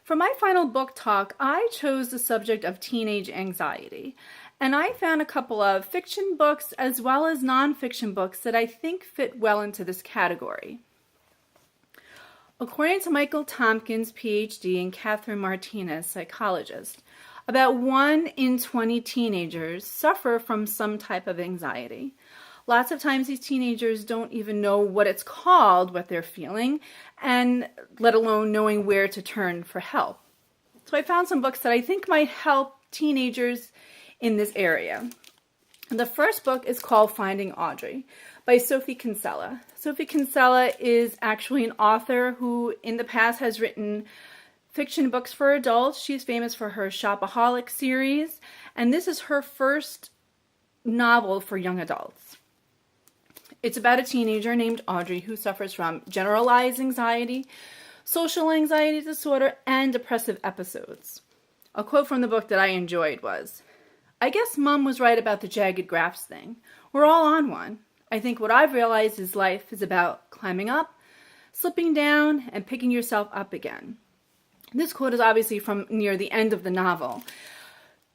For my final book talk, I chose the subject of teenage anxiety, and I found a couple of fiction books as well as nonfiction books that I think fit well into this category. According to Michael Tompkins, PhD, and Catherine Martinez, psychologist, about 1 in 20 teenagers suffer from some type of anxiety. Lots of times these teenagers don't even know what it's called, what they're feeling, and let alone knowing where to turn for help. So I found some books that I think might help teenagers in this area. The first book is called Finding Audrey by Sophie Kinsella. Sophie Kinsella is actually an author who in the past has written fiction books for adults. She's famous for her Shopaholic series, and this is her first novel for young adults. It's about a teenager named Audrey who suffers from generalized anxiety, social anxiety disorder, and depressive episodes. A quote from the book that I enjoyed was, "I guess Mom was right about the jagged graphs thing. We're all on one. I think what I've realized is life is about climbing up, slipping down, and picking yourself up again." This quote is obviously from near the end of the novel.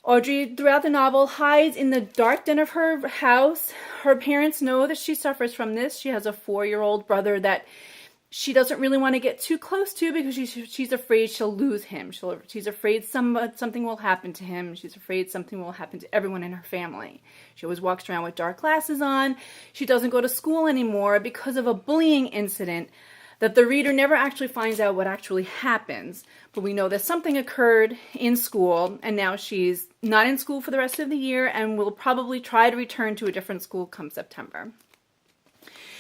Audrey, throughout the novel, hides in the dark den of her house. Her parents know that she suffers from this. She has a 4-year-old brother that she doesn't really want to get too close to because she's afraid she'll lose him. She's afraid something will happen to him. She's afraid something will happen to everyone in her family. She always walks around with dark glasses on. She doesn't go to school anymore because of a bullying incident that the reader never actually finds out what actually happens. But we know that something occurred in school, and now she's not in school for the rest of the year and will probably try to return to a different school come September.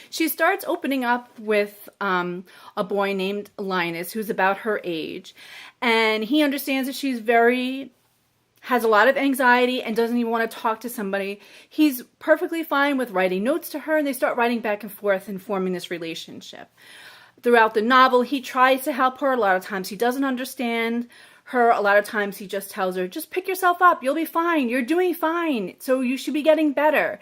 She starts opening up with a boy named Linus, who's about her age, and he understands that has a lot of anxiety and doesn't even want to talk to somebody. He's perfectly fine with writing notes to her, and they start writing back and forth and forming this relationship. Throughout the novel, he tries to help her. A lot of times he doesn't understand her. A lot of times he just tells her, just pick yourself up. You'll be fine. You're doing fine. So you should be getting better.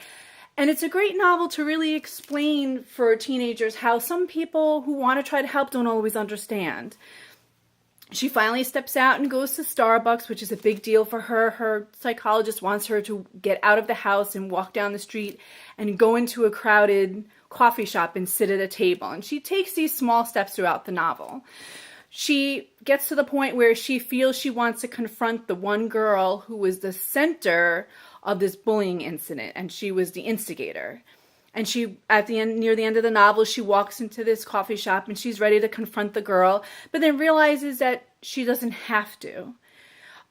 And it's a great novel to really explain for teenagers how some people who want to try to help don't always understand. She finally steps out and goes to Starbucks, which is a big deal for her. Her psychologist wants her to get out of the house and walk down the street and go into a crowded coffee shop and sit at a table. And she takes these small steps throughout the novel. She gets to the point where she feels she wants to confront the one girl who was the center of this bullying incident, and she was the instigator. And she, near the end of the novel, she walks into this coffee shop and she's ready to confront the girl, but then realizes that she doesn't have to.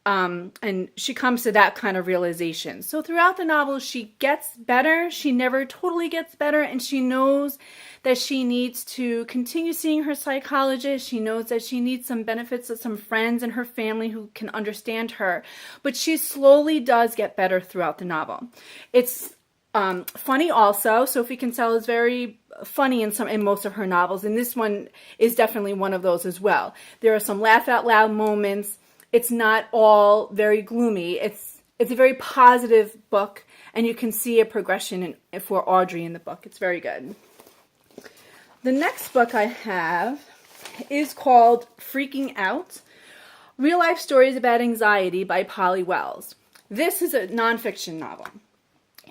And she comes to that kind of realization. So throughout the novel, she gets better. She never totally gets better, and she knows that she needs to continue seeing her psychologist. She knows that she needs some benefits of some friends in her family who can understand her. But she slowly does get better throughout the novel. It's funny also. Sophie Kinsella is very funny in most of her novels, and this one is definitely one of those as well. There are some laugh out loud moments. It's not all very gloomy. It's a very positive book, and you can see a progression for Audrey in the book. It's very good. The next book I have is called Freaking Out, Real Life Stories About Anxiety by Polly Wells. This is a nonfiction novel.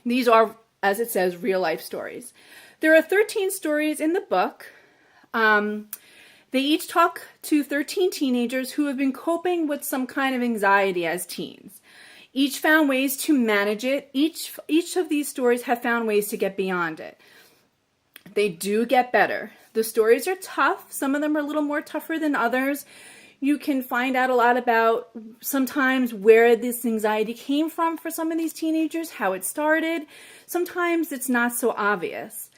These are, as it says, real life stories. There are 13 stories in the book. They each talk to 13 teenagers who have been coping with some kind of anxiety as teens. Each found ways to manage it. Each of these stories have found ways to get beyond it. They do get better. The stories are tough. Some of them are a little more tougher than others. You can find out a lot about sometimes where this anxiety came from for some of these teenagers, how it started. Sometimes it's not so obvious.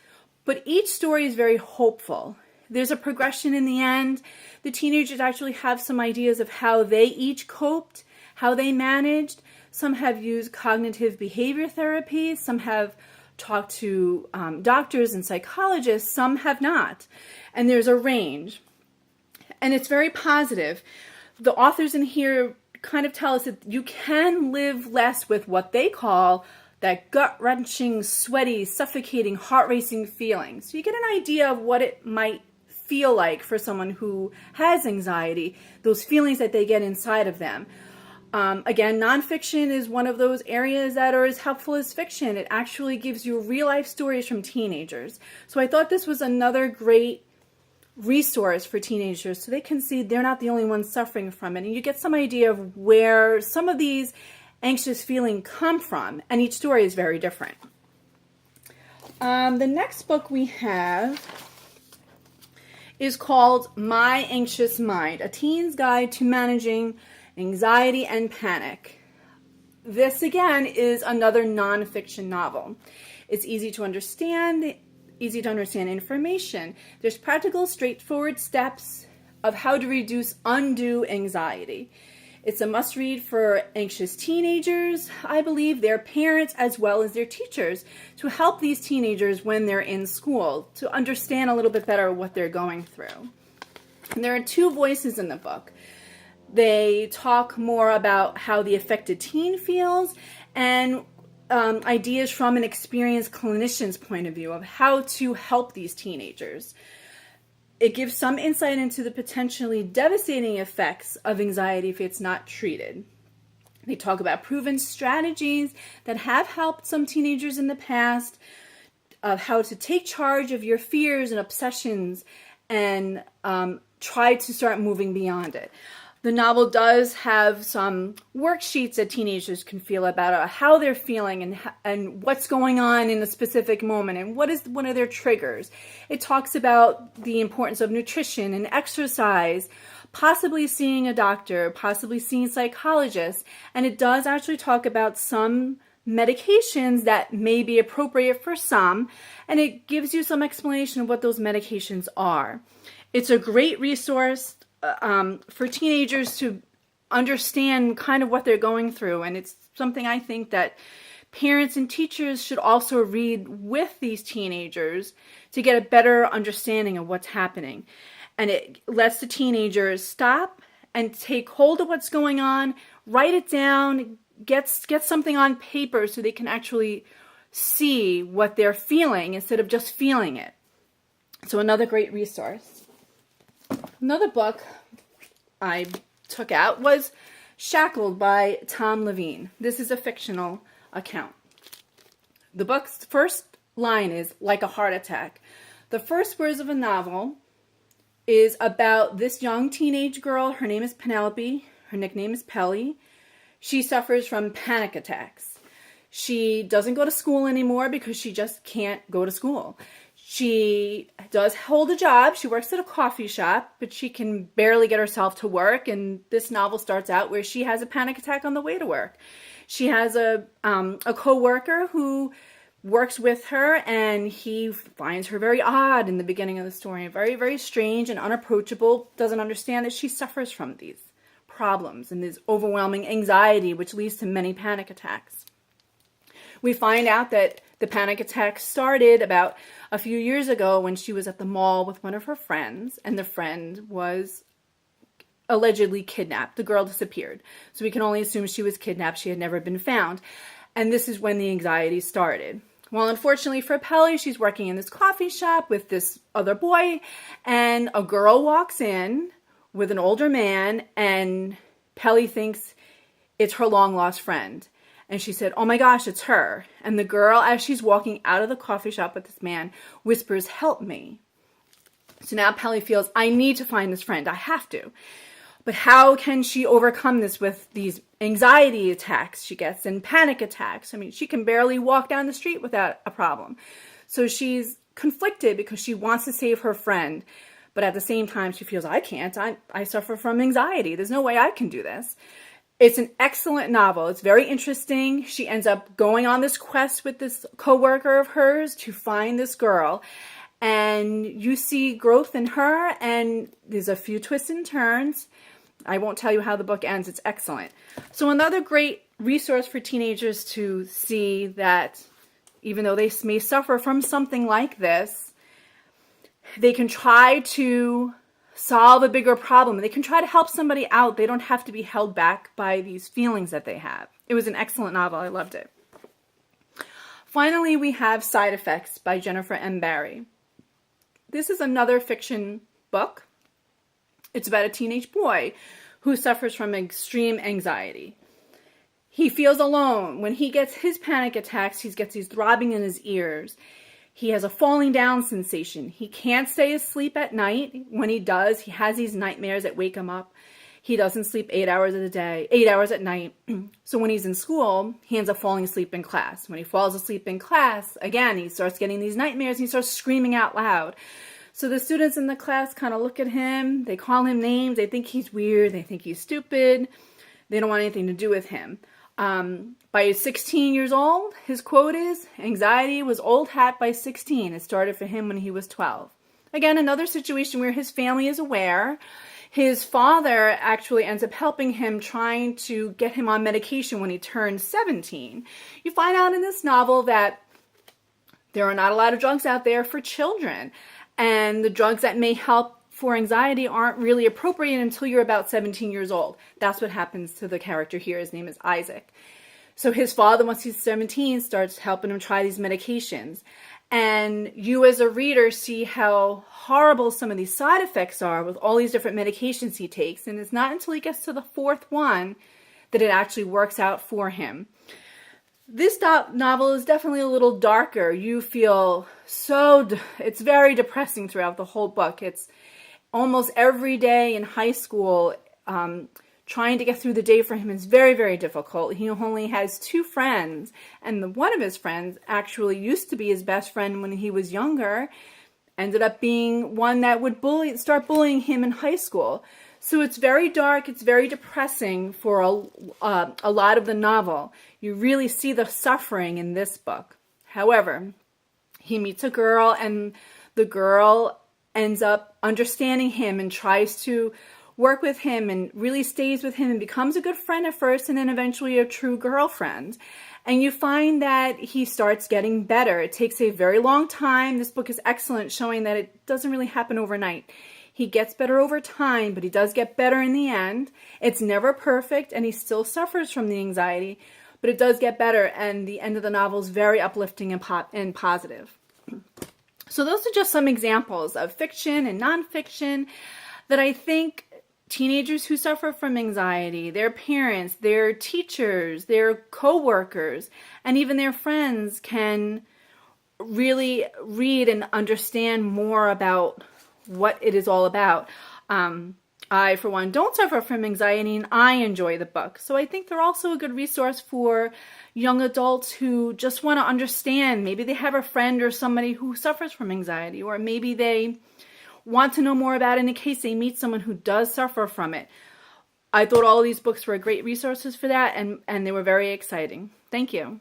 But each story is very hopeful. There's a progression in the end. The teenagers actually have some ideas of how they each coped, how they managed. Some have used cognitive behavior therapy. Some have talked to doctors and psychologists. Some have not. And there's a range. And it's very positive. The authors in here kind of tell us that you can live less with what they call that gut-wrenching, sweaty, suffocating, heart-racing feeling. So you get an idea of what it might feel like for someone who has anxiety, those feelings that they get inside of them. Again, nonfiction is one of those areas that are as helpful as fiction. It actually gives you real life stories from teenagers. So I thought this was another great resource for teenagers so they can see they're not the only ones suffering from it. And you get some idea of where some of these anxious feelings come from. And each story is very different. The next book we have is called My Anxious Mind, A Teen's Guide to Managing Anxiety and Panic. This, again, is another nonfiction novel. It's easy to understand information. There's practical, straightforward steps of how to reduce undue anxiety. It's a must-read for anxious teenagers, I believe, their parents, as well as their teachers, to help these teenagers when they're in school, to understand a little bit better what they're going through. And there are two voices in the book. They talk more about how the affected teen feels and ideas from an experienced clinician's point of view of how to help these teenagers. It gives some insight into the potentially devastating effects of anxiety if it's not treated. They talk about proven strategies that have helped some teenagers in the past, of how to take charge of your fears and obsessions and try to start moving beyond it. The novel does have some worksheets that teenagers can feel about how they're feeling and what's going on in a specific moment and what is one of their triggers. It talks about the importance of nutrition and exercise, possibly seeing a doctor, possibly seeing psychologists, and it does actually talk about some medications that may be appropriate for some, and it gives you some explanation of what those medications are. It's a great resource for teenagers to understand kind of what they're going through. And it's something I think that parents and teachers should also read with these teenagers to get a better understanding of what's happening. And it lets the teenagers stop and take hold of what's going on, write it down, get something on paper so they can actually see what they're feeling instead of just feeling it. So another great resource. Another book I took out was Shackled by Tom Levine. This is a fictional account. The book's first line is like a heart attack. The first words of a novel is about this young teenage girl. Her name is Penelope. Her nickname is Pelly. She suffers from panic attacks. She doesn't go to school anymore because she just can't go to school. She does hold a job. She works at a coffee shop, but she can barely get herself to work. And this novel starts out where she has a panic attack on the way to work. She has a co-worker who works with her, and he finds her very odd in the beginning of the story. Very, very strange and unapproachable. Doesn't understand that she suffers from these problems and this overwhelming anxiety, which leads to many panic attacks. We find out that the panic attack started about a few years ago when she was at the mall with one of her friends, and the friend was allegedly kidnapped. The girl disappeared. So we can only assume she was kidnapped. She had never been found. And this is when the anxiety started. Well, unfortunately for Pelly, she's working in this coffee shop with this other boy, and a girl walks in with an older man, and Pelly thinks it's her long-lost friend. And she said, oh my gosh, it's her. And the girl, as she's walking out of the coffee shop with this man, whispers, help me. So now Pelly feels, I need to find this friend. I have to. But how can she overcome this with these anxiety attacks she gets and panic attacks? I mean, she can barely walk down the street without a problem. So she's conflicted because she wants to save her friend. But at the same time, she feels, I can't. I suffer from anxiety. There's no way I can do this. It's an excellent novel. It's very interesting. She ends up going on this quest with this coworker of hers to find this girl. And you see growth in her, and there's a few twists and turns. I won't tell you how the book ends. It's excellent. So another great resource for teenagers to see that even though they may suffer from something like this, they can try to solve a bigger problem. They can try to help somebody out. They don't have to be held back by these feelings that they have. It was an excellent novel. I loved it. Finally, we have Side Effects by Jennifer M. Barry. This is another fiction book. It's about a teenage boy who suffers from extreme anxiety. He feels alone. When he gets his panic attacks, he gets these throbbing in his ears. He has a falling down sensation. He can't stay asleep at night. When he does, he has these nightmares that wake him up. He doesn't sleep 8 hours a day, 8 hours at night. So when he's in school, he ends up falling asleep in class. When he falls asleep in class, again, he starts getting these nightmares. He starts screaming out loud. So the students in the class kind of look at him. They call him names. They think he's weird. They think he's stupid. They don't want anything to do with him. By 16 years old, his quote is, "Anxiety was old hat by 16. It started for him when he was 12. Again, another situation where his family is aware. His father actually ends up helping him, trying to get him on medication when he turns 17. You find out in this novel that there are not a lot of drugs out there for children. And the drugs that may help for anxiety aren't really appropriate until you're about 17 years old. That's what happens to the character here. His name is Isaac. So his father, once he's 17, starts helping him try these medications. And you as a reader see how horrible some of these side effects are with all these different medications he takes. And it's not until he gets to the fourth one that it actually works out for him. This novel is definitely a little darker. You feel it's very depressing throughout the whole book. It's almost every day in high school, trying to get through the day for him is very, very difficult. He only has 2 friends, and one of his friends actually used to be his best friend when he was younger, ended up being one that would start bullying him in high school. So it's very dark, it's very depressing for a lot of the novel. You really see the suffering in this book. However, he meets a girl, and the girl ends up understanding him and tries to work with him and really stays with him and becomes a good friend at first and then eventually a true girlfriend. And you find that he starts getting better. It takes a very long time. This book is excellent, showing that it doesn't really happen overnight. He gets better over time, but he does get better in the end. It's never perfect, and he still suffers from the anxiety, but it does get better, and the end of the novel is very uplifting and positive. So those are just some examples of fiction and nonfiction that I think teenagers who suffer from anxiety, their parents, their teachers, their co-workers, and even their friends can really read and understand more about what it is all about. I, for one, don't suffer from anxiety, and I enjoy the book. So I think they're also a good resource for young adults who just want to understand. Maybe they have a friend or somebody who suffers from anxiety, or maybe they want to know more about it in case they meet someone who does suffer from it. I thought all of these books were great resources for that, and they were very exciting. Thank you.